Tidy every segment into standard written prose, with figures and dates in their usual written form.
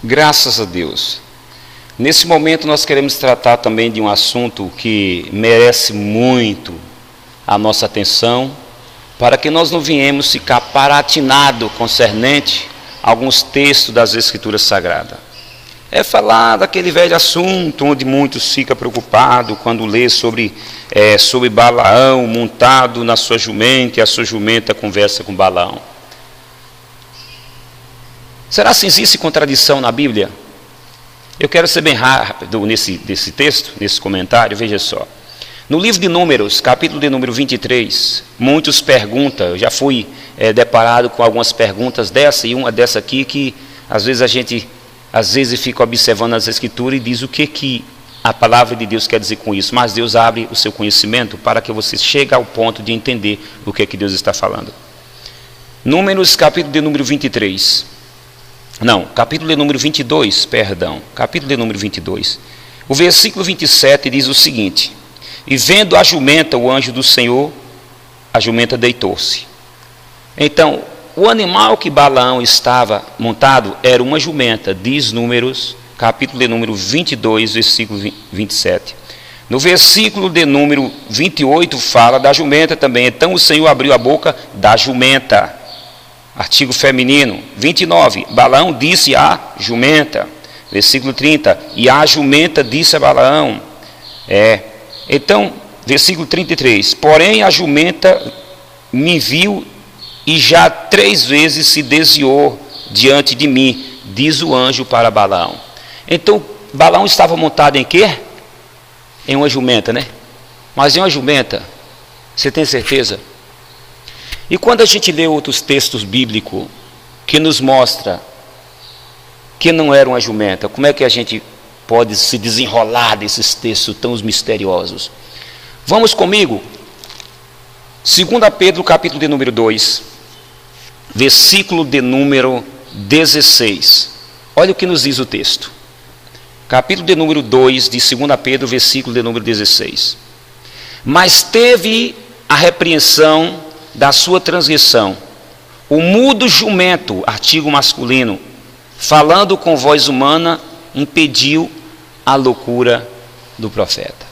Graças a Deus. Nesse momento nós queremos tratar também de um assunto que merece muito a nossa atenção, para que nós não venhamos ficar paratinados concernente a alguns textos das Escrituras Sagradas. É falar daquele velho assunto onde muitos ficam preocupados quando lê sobre Balaão montado na sua jumenta e a sua jumenta conversa com Balaão. Será que existe contradição na Bíblia? Eu quero ser bem rápido nesse texto, nesse comentário, veja só. No livro de Números, capítulo de número 23, muitos perguntam, eu já fui deparado com algumas perguntas dessa e uma dessa aqui que às vezes a gente fica observando as Escrituras e diz o que a palavra de Deus quer dizer com isso, mas Deus abre o seu conhecimento para que você chegue ao ponto de entender o que Deus está falando. Números, capítulo de número 23. Não, capítulo de número 22, perdão. Capítulo de número 22. O versículo 27 diz o seguinte: E vendo a jumenta, o anjo do Senhor, a jumenta deitou-se. Então, o animal que Balaão estava montado era uma jumenta, diz Números, capítulo de número 22, versículo 27. No versículo de número 28 fala da jumenta também. Então o Senhor abriu a boca da jumenta. Artigo feminino. 29. Balaão disse à jumenta. Versículo 30. E a jumenta disse a Balaão. Então, versículo 33. Porém a jumenta me viu e já 3 vezes se desviou diante de mim, diz o anjo para Balaão. Então, Balaão estava montado em quê? Em uma jumenta, né? Mas em uma jumenta, você tem certeza? E quando a gente lê outros textos bíblicos que nos mostra que não era uma jumenta, como é que a gente pode se desenrolar desses textos tão misteriosos? Vamos comigo? 2 Pedro, capítulo de número 2, versículo de número 16. Olha o que nos diz o texto. Capítulo de número 2 de 2 Pedro, versículo de número 16. Mas teve a repreensão da sua transgressão o mudo jumento, artigo masculino, falando com voz humana, impediu a loucura do profeta.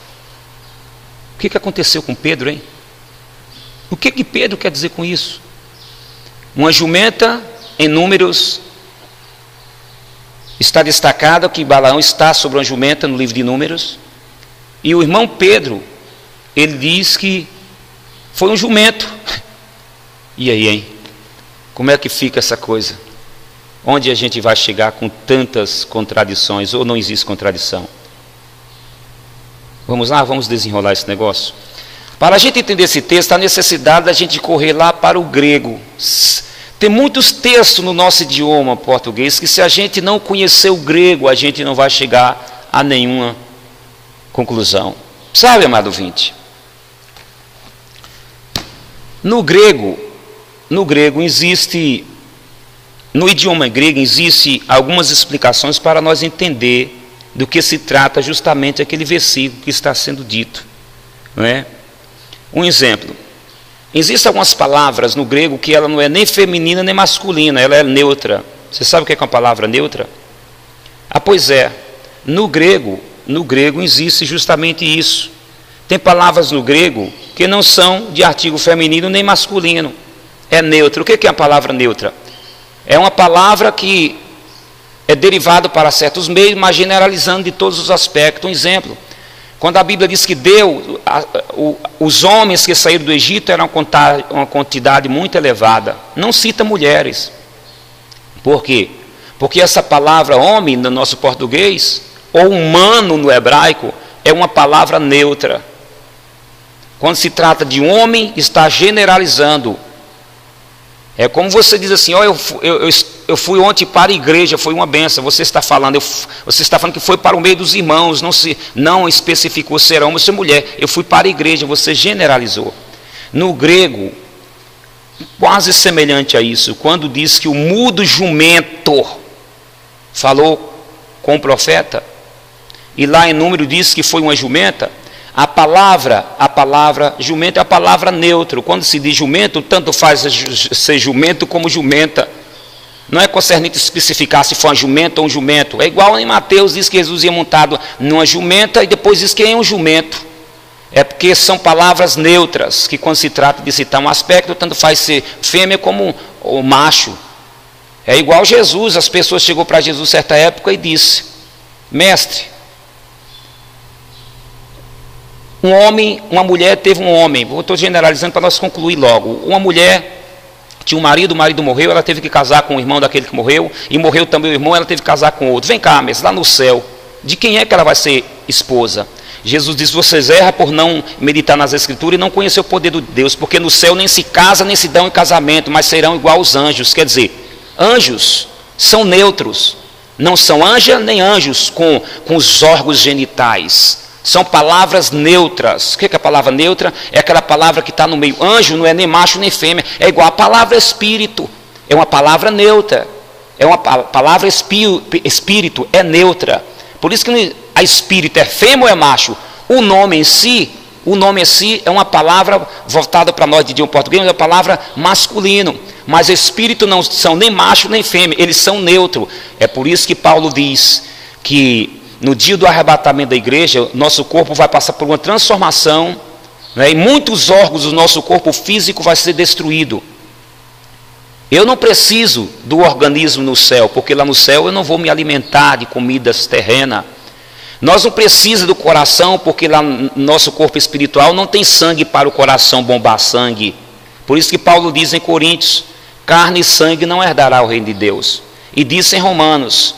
O que aconteceu com Pedro, hein? O que Pedro quer dizer com isso? Uma jumenta, em Números, está destacado que Balaão está sobre uma jumenta no livro de Números, e o irmão Pedro, ele diz que foi um jumento. E aí, hein? Como é que fica essa coisa? Onde a gente vai chegar com tantas contradições, ou não existe contradição? Vamos lá, vamos desenrolar esse negócio. Para a gente entender esse texto, há necessidade da gente correr lá para o grego. Tem muitos textos no nosso idioma português que, se a gente não conhecer o grego, a gente não vai chegar a nenhuma conclusão. Sabe, amado ouvinte? No idioma grego existe algumas explicações para nós entender do que se trata justamente aquele versículo que está sendo dito, não é? Um exemplo: existem algumas palavras no grego que ela não é nem feminina nem masculina, ela é neutra. Você sabe o que é uma palavra neutra? Pois é, no grego existe justamente isso. Tem palavras no grego que não são de artigo feminino nem masculino, é neutro. O que é a palavra neutra? É uma palavra que é derivada para certos meios, mas generalizando de todos os aspectos. Um exemplo: quando a Bíblia diz que os homens que saíram do Egito eram uma quantidade muito elevada, não cita mulheres. Por quê? Porque essa palavra homem no nosso português, ou humano no hebraico, é uma palavra neutra. Quando se trata de homem, está generalizando. É como você diz assim: eu fui ontem para a igreja, foi uma benção. Você está falando que foi para o meio dos irmãos, não especificou se era homem ou se era mulher. Eu fui para a igreja, você generalizou. No grego, quase semelhante a isso, quando diz que o mudo jumento falou com o profeta, e lá em Número diz que foi uma jumenta, a palavra jumento é a palavra neutro. Quando se diz jumento, tanto faz ser jumento como jumenta. Não é concernente especificar se foi uma jumenta ou um jumento. É igual em Mateus, diz que Jesus ia montado numa jumenta e depois diz que é um jumento. É porque são palavras neutras, que quando se trata de citar um aspecto, tanto faz ser fêmea como o macho. É igual Jesus, as pessoas chegou para Jesus certa época e disse: mestre, um homem, uma mulher teve um homem, eu estou generalizando para nós concluir logo, uma mulher tinha um marido, o marido morreu, ela teve que casar com o irmão daquele que morreu, e morreu também o irmão, ela teve que casar com outro. Vem cá, mas lá no céu, de quem é que ela vai ser esposa? Jesus diz: vocês erram por não meditar nas Escrituras e não conhecer o poder de Deus, porque no céu nem se casa, nem se dão em casamento, mas serão igual aos anjos. Quer dizer, anjos são neutros, não são anja nem anjos com os órgãos genitais. São palavras neutras. O que é a palavra neutra? É aquela palavra que está no meio. Anjo não é nem macho nem fêmea. É igual a palavra espírito. É uma palavra neutra. É uma palavra espírito, é neutra. Por isso que a espírito é fêmea ou é macho? O nome em si é uma palavra voltada para nós de idioma português, é uma palavra masculino. Mas espírito não são nem macho nem fêmea, eles são neutros. É por isso que Paulo diz que no dia do arrebatamento da igreja, nosso corpo vai passar por uma transformação, né, e muitos órgãos do nosso corpo físico vai ser destruído. Eu não preciso do organismo no céu, porque lá no céu eu não vou me alimentar de comidas terrenas. Nós não precisamos do coração, porque lá no nosso corpo espiritual não tem sangue para o coração bombar sangue. Por isso que Paulo diz em Coríntios: carne e sangue não herdará o reino de Deus. E diz em Romanos: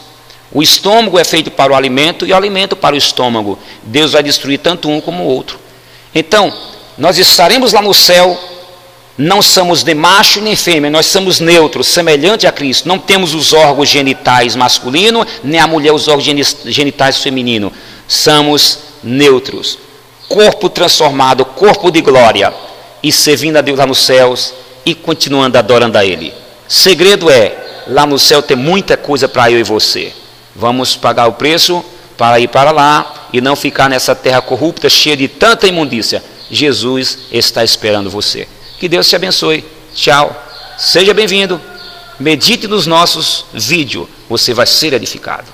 o estômago é feito para o alimento e o alimento para o estômago. Deus vai destruir tanto um como o outro. Então, nós estaremos lá no céu, não somos nem macho nem fêmea, nós somos neutros, semelhante a Cristo. Não temos os órgãos genitais masculinos, nem a mulher os órgãos genitais femininos. Somos neutros. Corpo transformado, corpo de glória, e servindo a Deus lá nos céus e continuando adorando a Ele. Segredo é, lá no céu tem muita coisa para eu e você. Vamos pagar o preço para ir para lá e não ficar nessa terra corrupta, cheia de tanta imundícia. Jesus está esperando você. Que Deus te abençoe. Tchau. Seja bem-vindo. Medite nos nossos vídeos. Você vai ser edificado.